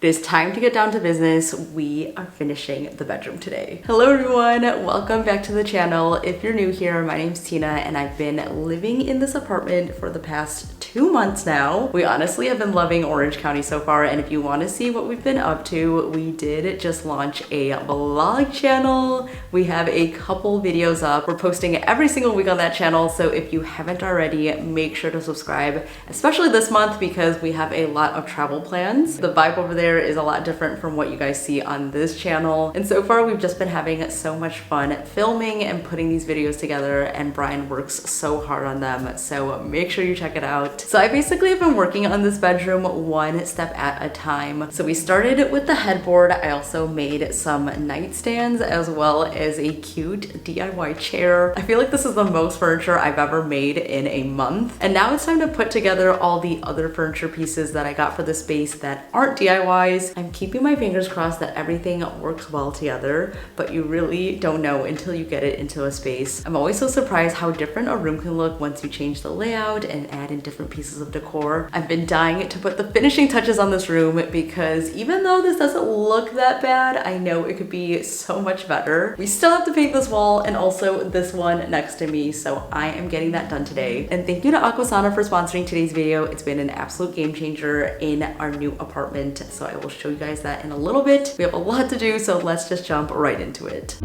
It is time to get down to business. We are finishing the bedroom today. Hello everyone, welcome back to the channel. If you're new here, my name's Tina and I've been living in this apartment for the past 2 months now. We honestly have been loving Orange County so far, and if you want to see what we've been up to, we did just launch a vlog channel. We have a couple videos up. We're posting every single week on that channel, so if you haven't already, make sure to subscribe, especially this month because we have a lot of travel plans. The vibe over there is a lot different from what you guys see on this channel. And so far we've just been having so much fun filming and putting these videos together, and Brian works so hard on them. So make sure you check it out. So I basically have been working on this bedroom one step at a time. So we started with the headboard. I also made some nightstands as well as a cute DIY chair. I feel like this is the most furniture I've ever made in a month. And now it's time to put together all the other furniture pieces that I got for the space that aren't DIYs. I'm keeping my fingers crossed that everything works well together, but you really don't know until you get it into a space. I'm always so surprised how different a room can look once you change the layout and add in different pieces of decor. I've been dying to put the finishing touches on this room because even though this doesn't look that bad, I know it could be so much better. We still have to paint this wall and also this one next to me, so I am getting that done today. And thank you to Aquasana for sponsoring today's video. It's been an absolute game changer in our new apartment, so I will show you guys that in a little bit. We have a lot to do, so let's just jump right into it.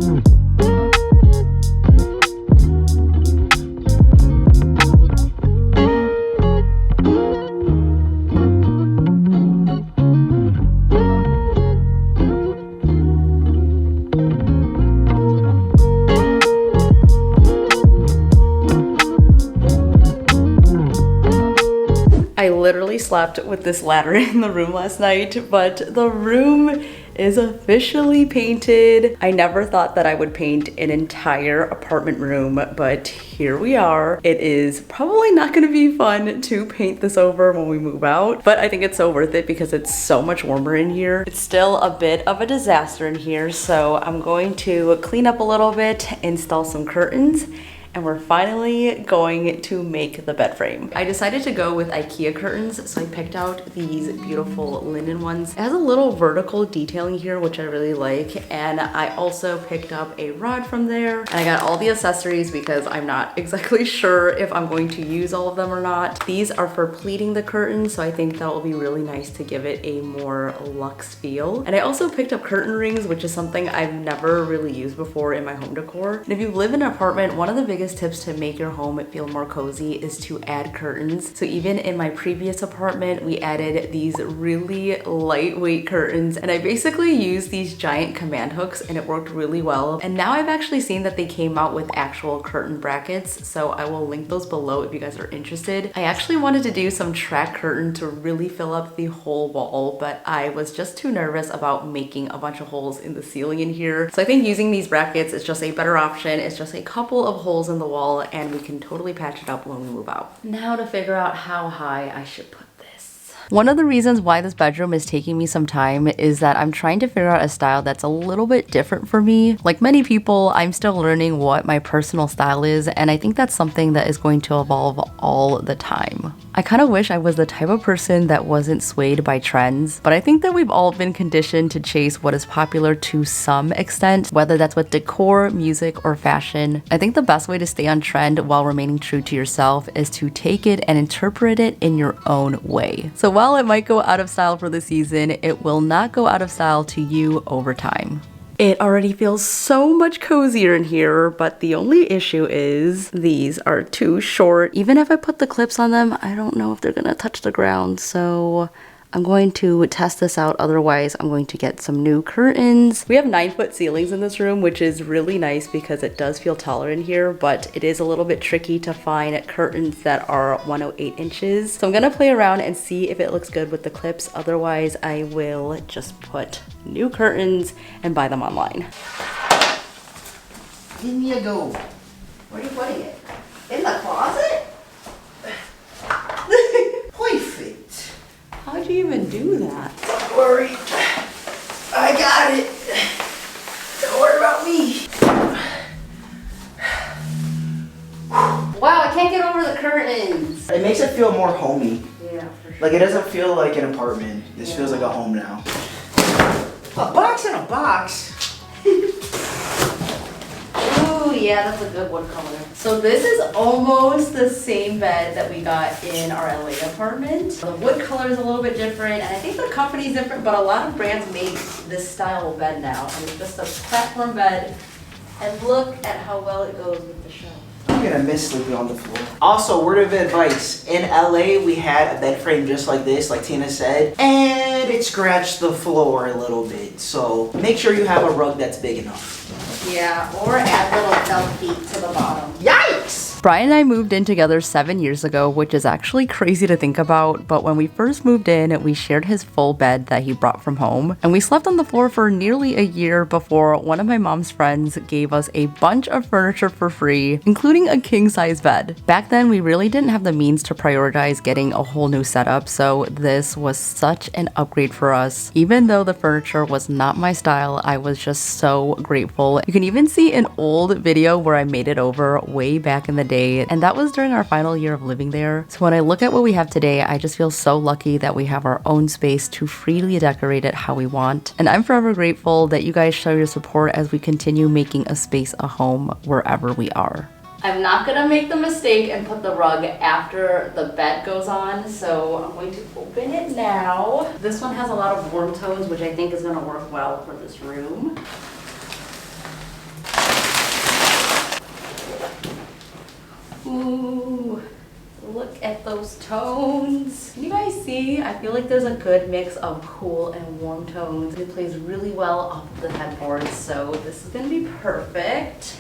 I literally slept with this ladder in the room last night, but the room is officially painted. I never thought that I would paint an entire apartment room, but here we are. It is probably not gonna be fun to paint this over when we move out, but I think it's so worth it because it's so much warmer in here. It's still a bit of a disaster in here, so I'm going to clean up a little bit, install some curtains, and we're finally going to make the bed frame. I decided to go with IKEA curtains, so I picked out these beautiful linen ones. It has a little vertical detailing here, which I really like, and I also picked up a rod from there, and I got all the accessories because I'm not exactly sure if I'm going to use all of them or not. These are for pleating the curtains, so I think that will be really nice to give it a more luxe feel. And I also picked up curtain rings, which is something I've never really used before in my home decor. And if you live in an apartment, one of the biggest tips to make your home feel more cozy is to add curtains. So even in my previous apartment, we added these really lightweight curtains, and I basically used these giant command hooks and it worked really well. And now I've actually seen that they came out with actual curtain brackets, so I will link those below if you guys are interested. I actually wanted to do some track curtain to really fill up the whole wall, but I was just too nervous about making a bunch of holes in the ceiling in here. So I think using these brackets is just a better option. It's just a couple of holes in the wall and we can totally patch it up when we move out. Now to figure out how high I should put this. One of the reasons why this bedroom is taking me some time is that I'm trying to figure out a style that's a little bit different for me. Like many people, I'm still learning what my personal style is, and I think that's something that is going to evolve all the time. I kind of wish I was the type of person that wasn't swayed by trends, but I think that we've all been conditioned to chase what is popular to some extent, whether that's with decor, music, or fashion. I think the best way to stay on trend while remaining true to yourself is to take it and interpret it in your own way. So while it might go out of style for the season, it will not go out of style to you over time. It already feels so much cozier in here, but the only issue is these are too short. Even if I put the clips on them, I don't know if they're gonna touch the ground, so I'm going to test this out. Otherwise, I'm going to get some new curtains. We have 9-foot ceilings in this room, which is really nice because it does feel taller in here, but it is a little bit tricky to find curtains that are 108 inches. So I'm gonna play around and see if it looks good with the clips. Otherwise, I will just put new curtains and buy them online. Give me a go. Where are you putting it? In the closet? Perfect. How'd you even do that? Don't worry. I got it. Don't worry about me. Wow, I can't get over the curtains. It makes it feel more homey. Yeah, for sure. Like it doesn't feel like an apartment. This feels like a home now. box in a box? Ooh, yeah, that's a good wood color. So this is almost the same bed that we got in our LA apartment. The wood color is a little bit different, and I think the company's different, but a lot of brands make this style of bed now. And it's just a platform bed, and look at how well it goes with the shelf. I'm gonna miss sleeping on the floor. Also, word of advice. In LA, we had a bed frame just like this, like Tina said, and it scratched the floor a little bit. So make sure you have a rug that's big enough. Yeah, or add little felt feet to the bottom. Yikes! Brian and I moved in together 7 years ago, which is actually crazy to think about, but when we first moved in, we shared his full bed that he brought from home, and we slept on the floor for nearly a year before one of my mom's friends gave us a bunch of furniture for free, including a king-size bed. Back then, we really didn't have the means to prioritize getting a whole new setup, so this was such an upgrade for us. Even though the furniture was not my style, I was just so grateful. You can even see an old video where I made it over way back in the day, and that was during our final year of living there. So when I look at what we have today, I just feel so lucky that we have our own space to freely decorate it how we want. And I'm forever grateful that you guys show your support as we continue making a space a home wherever we are. I'm not gonna make the mistake and put the rug after the bed goes on, so I'm going to open it now. This one has a lot of warm tones, which I think is gonna work well for this room. Ooh, look at those tones. Can you guys see? I feel like there's a good mix of cool and warm tones. It plays really well off of the headboard, so this is gonna be perfect.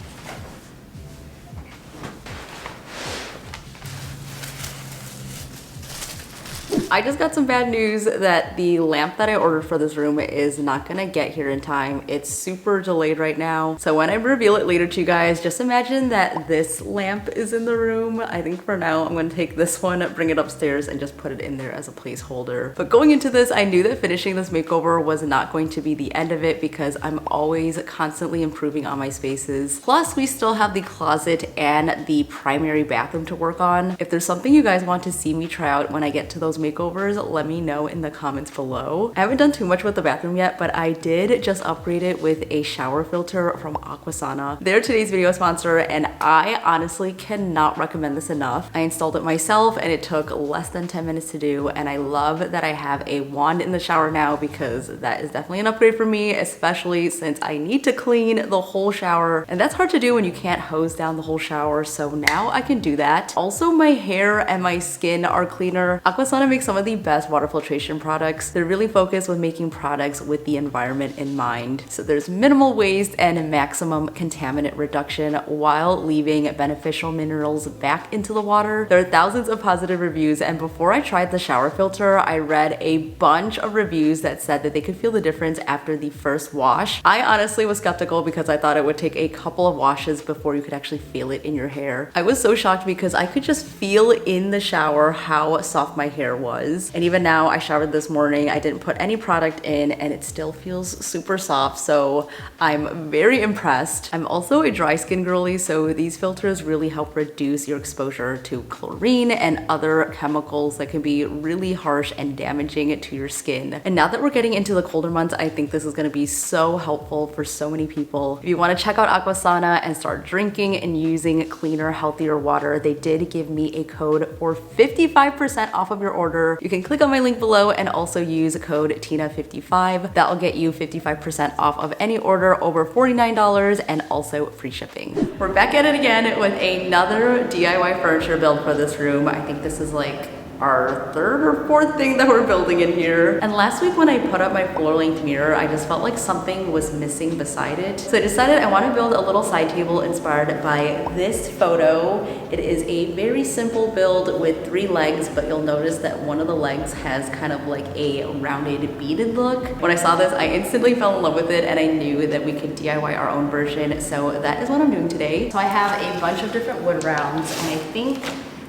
I just got some bad news that the lamp that I ordered for this room is not gonna get here in time. It's super delayed right now. So when I reveal it later to you guys, just imagine that this lamp is in the room. I think for now, I'm gonna take this one, bring it upstairs, and just put it in there as a placeholder. But going into this, I knew that finishing this makeover was not going to be the end of it because I'm always constantly improving on my spaces. Plus, we still have the closet and the primary bathroom to work on. If there's something you guys want to see me try out when I get to those makeovers, let me know in the comments below. I haven't done too much with the bathroom yet, but I did just upgrade it with a shower filter from Aquasana. They're today's video sponsor, and I honestly cannot recommend this enough. I installed it myself and it took less than 10 minutes to do, and I love that I have a wand in the shower now because that is definitely an upgrade for me, especially since I need to clean the whole shower, and that's hard to do when you can't hose down the whole shower, so now I can do that. Also, my hair and my skin are cleaner. Aquasana makes some of the best water filtration products. They're really focused with making products with the environment in mind. So there's minimal waste and maximum contaminant reduction while leaving beneficial minerals back into the water. There are thousands of positive reviews, and before I tried the shower filter, I read a bunch of reviews that said that they could feel the difference after the first wash. I honestly was skeptical because I thought it would take a couple of washes before you could actually feel it in your hair. I was so shocked because I could just feel in the shower how soft my hair was. And even now, I showered this morning, I didn't put any product in and it still feels super soft, so I'm very impressed. I'm also a dry skin girly, so these filters really help reduce your exposure to chlorine and other chemicals that can be really harsh and damaging to your skin. And now that we're getting into the colder months, I think this is gonna be so helpful for so many people. If you wanna check out Aquasana and start drinking and using cleaner, healthier water, they did give me a code for 55% off of your order. You can click on my link below and also use code TINA55. That'll get you 55% off of any order over $49 and also free shipping. We're back at it again with another DIY furniture build for this room. I think this is like our third or fourth thing that we're building in here. And last week when I put up my floor length mirror, I just felt like something was missing beside it. So I decided I want to build a little side table inspired by this photo. It is a very simple build with 3 legs, but you'll notice that one of the legs has kind of like a rounded beaded look. When I saw this, I instantly fell in love with it and I knew that we could DIY our own version. So that is what I'm doing today. So I have a bunch of different wood rounds, and I think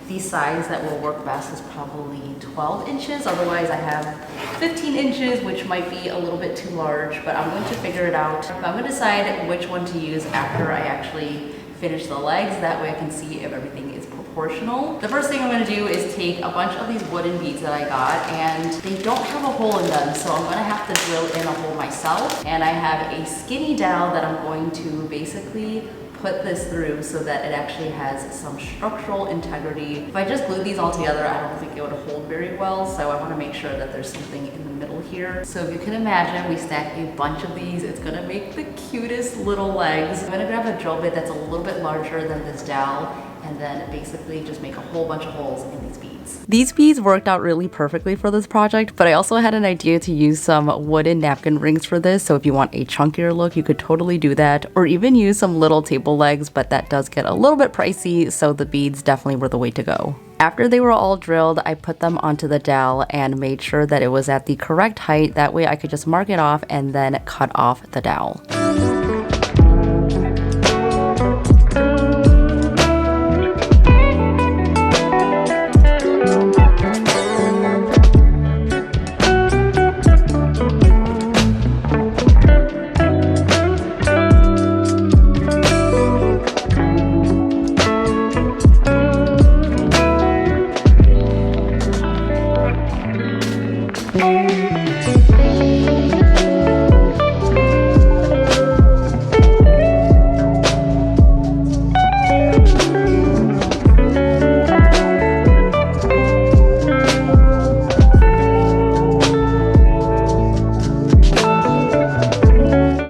the size that will work best is probably 12 inches. Otherwise, I have 15 inches, which might be a little bit too large, but I'm going to figure it out. I'm going to decide which one to use after I actually finish the legs. That way I can see if everything is proportional. proportional. The first thing I'm gonna do is take a bunch of these wooden beads that I got, and they don't have a hole in them, so I'm gonna have to drill in a hole myself. And I have a skinny dowel that I'm going to basically put this through so that it actually has some structural integrity. If I just glued these all together, I don't think it would hold very well, so I want to make sure that there's something in the middle here. So if you can imagine, we stack a bunch of these. It's gonna make the cutest little legs. I'm gonna grab a drill bit that's a little bit larger than this dowel, and then basically just make a whole bunch of holes in these beads. These beads worked out really perfectly for this project, but I also had an idea to use some wooden napkin rings for this, so if you want a chunkier look, you could totally do that, or even use some little table legs, but that does get a little bit pricey, so the beads definitely were the way to go. After they were all drilled, I put them onto the dowel and made sure that it was at the correct height. That way I could just mark it off and then cut off the dowel.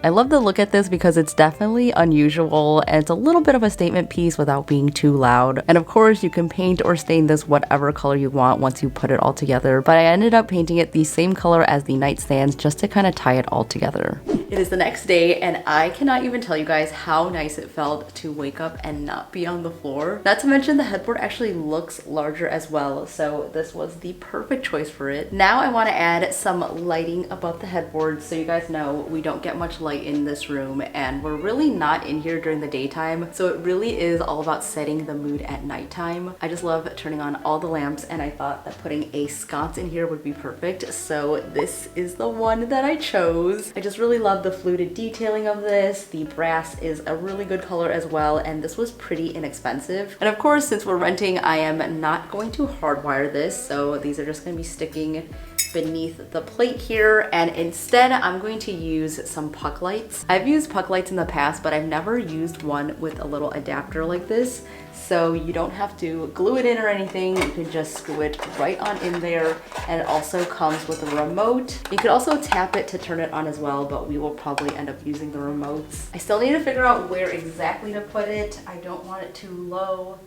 I love the look at this because it's definitely unusual and it's a little bit of a statement piece without being too loud. And of course you can paint or stain this whatever color you want once you put it all together, but I ended up painting it the same color as the nightstands just to kind of tie it all together. It is the next day and I cannot even tell you guys how nice it felt to wake up and not be on the floor. Not to mention the headboard actually looks larger as well, so this was the perfect choice for it. Now I want to add some lighting above the headboard so you guys know we don't get much light in this room and we're really not in here during the daytime, so it really is all about setting the mood at nighttime. I just love turning on all the lamps and I thought that putting a sconce in here would be perfect, so this is the one that I chose. I just really love the fluted detailing of this. The brass is a really good color as well, and this was pretty inexpensive. And of course, since we're renting, I am not going to hardwire this, so these are just going to be sticking beneath the plate here, and instead I'm going to use some puck lights. I've used puck lights in the past, but I've never used one with a little adapter like this, so you don't have to glue it in or anything. You can just screw it right on in there, and it also comes with a remote. You could also tap it to turn it on as well, but we will probably end up using the remotes. I still need to figure out where exactly to put it. I don't want it too low.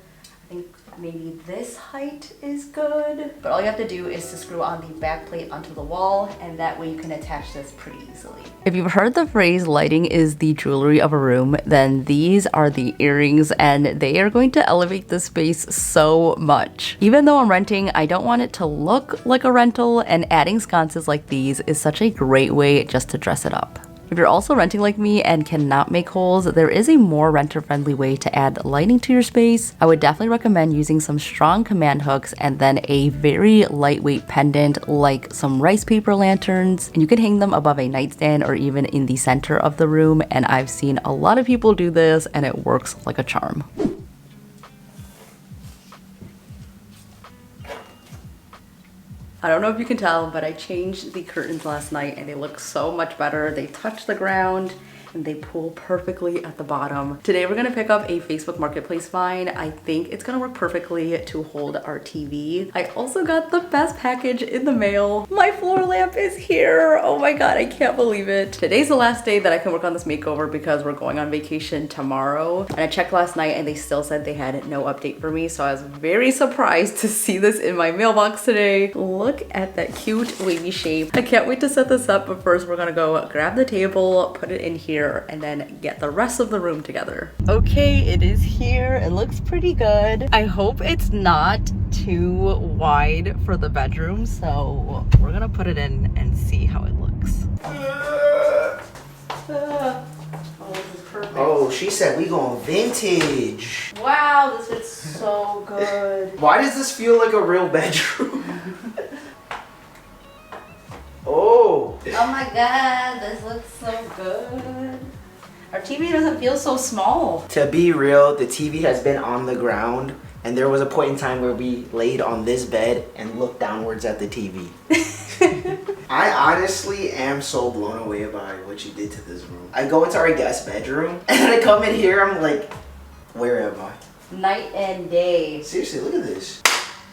I think maybe this height is good. But all you have to do is to screw on the back plate onto the wall, and that way you can attach this pretty easily. If you've heard the phrase lighting is the jewelry of a room, then these are the earrings, and they are going to elevate the space so much. Even though I'm renting, I don't want it to look like a rental, and adding sconces like these is such a great way just to dress it up. If you're also renting like me and cannot make holes, there is a more renter-friendly way to add lighting to your space. I would definitely recommend using some strong command hooks and then a very lightweight pendant like some rice paper lanterns. And you can hang them above a nightstand or even in the center of the room. And I've seen a lot of people do this and it works like a charm. I don't know if you can tell, but I changed the curtains last night and they look so much better. They touch the ground and they pull perfectly at the bottom. Today we're gonna pick up a Facebook Marketplace find. I think it's gonna work perfectly to hold our TV. I also got the best package in the mail. My floor lamp is here. Oh my God, I can't believe it. Today's the last day that I can work on this makeover because we're going on vacation tomorrow. And I checked last night and they still said they had no update for me. So I was very surprised to see this in my mailbox today. Look at that cute wavy shape. I can't wait to set this up, but first we're gonna go grab the table, put it in here, and then get the rest of the room together. Okay, it is here. It looks pretty good. I hope it's not too wide for the bedroom, so we're gonna put it in and see how it looks. Oh, this is perfect. Oh, she said we going vintage. Wow, this fits so good. Why does this feel like a real bedroom? Oh. Oh my God, this looks so good. Our TV doesn't feel so small. To be real, the TV has been on the ground And there was a point in time where we laid on this bed and looked downwards at the TV. I honestly am so blown away by what you did to this room. I go into our guest bedroom and I come in here, I'm like, where am I? Night and day. Seriously, look at this.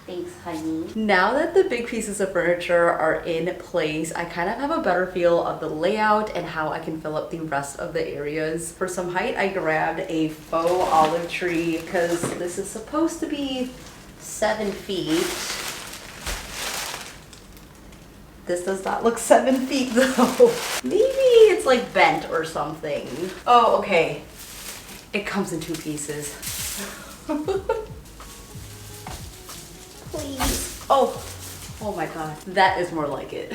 Thanks, honey. Now that the big pieces of furniture are in place, I kind of have a better feel of the layout and how I can fill up the rest of the areas. For some height, I grabbed a faux olive tree because this is supposed to be 7 feet. This does not look 7 feet though. Maybe it's like bent or something. Oh, okay. It comes in 2 pieces. Please. Oh my god. That is more like it.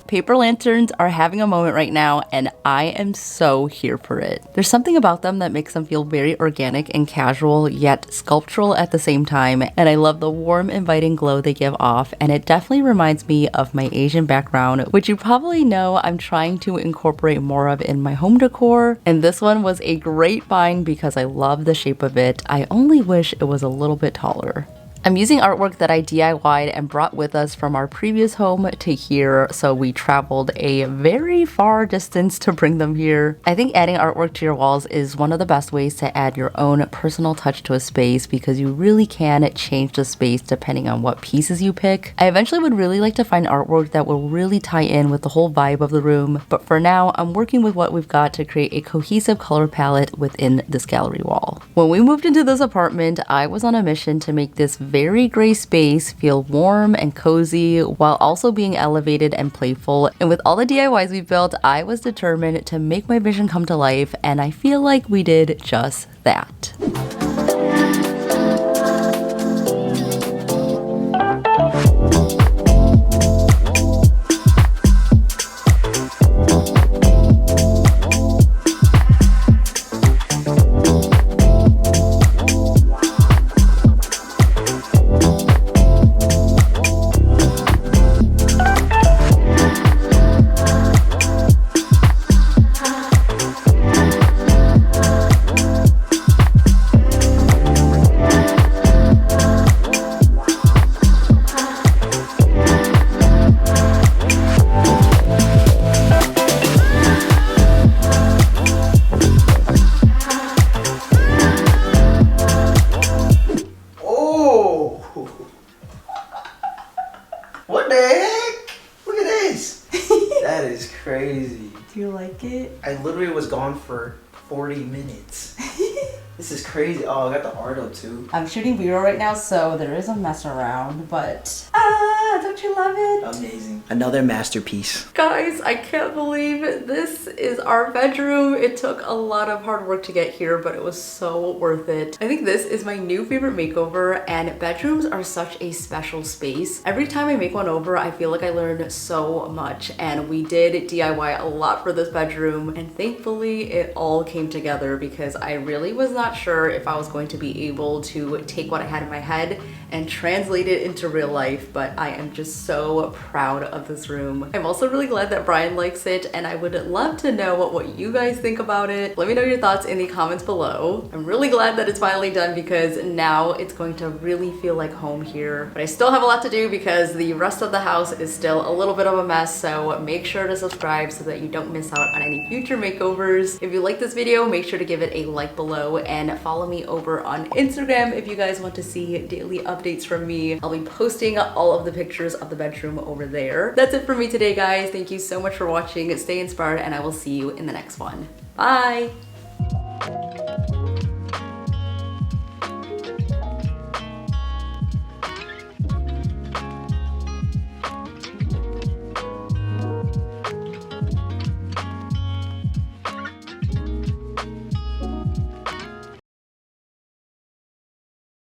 Paper lanterns are having a moment right now, and I am so here for it. There's something about them that makes them feel very organic and casual, yet sculptural at the same time, and I love the warm, inviting glow they give off, and it definitely reminds me of my Asian background, which you probably know I'm trying to incorporate more of in my home decor, and this one was a great find because I love the shape of it. I only wish it was a little bit taller. I'm using artwork that I DIY'd and brought with us from our previous home to here, so we traveled a very far distance to bring them here. I think adding artwork to your walls is one of the best ways to add your own personal touch to a space because you really can change the space depending on what pieces you pick. I eventually would really like to find artwork that will really tie in with the whole vibe of the room, but for now, I'm working with what we've got to create a cohesive color palette within this gallery wall. When we moved into this apartment, I was on a mission to make this very gray space feel warm and cozy while also being elevated and playful. And with all the DIYs we built, I was determined to make my vision come to life, and I feel like we did just that. What the heck? Look at this. That is crazy. Do you like it? I literally was gone for 40 minutes. This is crazy. Oh, I got the art up too. I'm shooting B-roll right now, so there is a mess around, but don't you love it? Amazing. Another masterpiece. Guys, I can't believe this is our bedroom. It took a lot of hard work to get here, but it was so worth it. I think this is my new favorite makeover, and bedrooms are such a special space. Every time I make one over, I feel like I learn so much, and we did DIY a lot for this bedroom, and thankfully it all came together because I really was not sure if I was going to be able to take what I had in my head and translate it into real life, but I am just so proud of this room. I'm also really glad that Brian likes it, and I would love to know what you guys think about it. Let me know your thoughts in the comments below. I'm really glad that it's finally done because now it's going to really feel like home here. But I still have a lot to do because the rest of the house is still a little bit of a mess, so make sure to subscribe so that you don't miss out on any future makeovers. If you like this video, make sure to give it a like below and follow me over on Instagram if you guys want to see daily updates from me. I'll be posting all of the pictures of the bedroom over there. That's it for me today, guys. Thank you so much for watching. Stay inspired, and I will see you in the next one. Bye!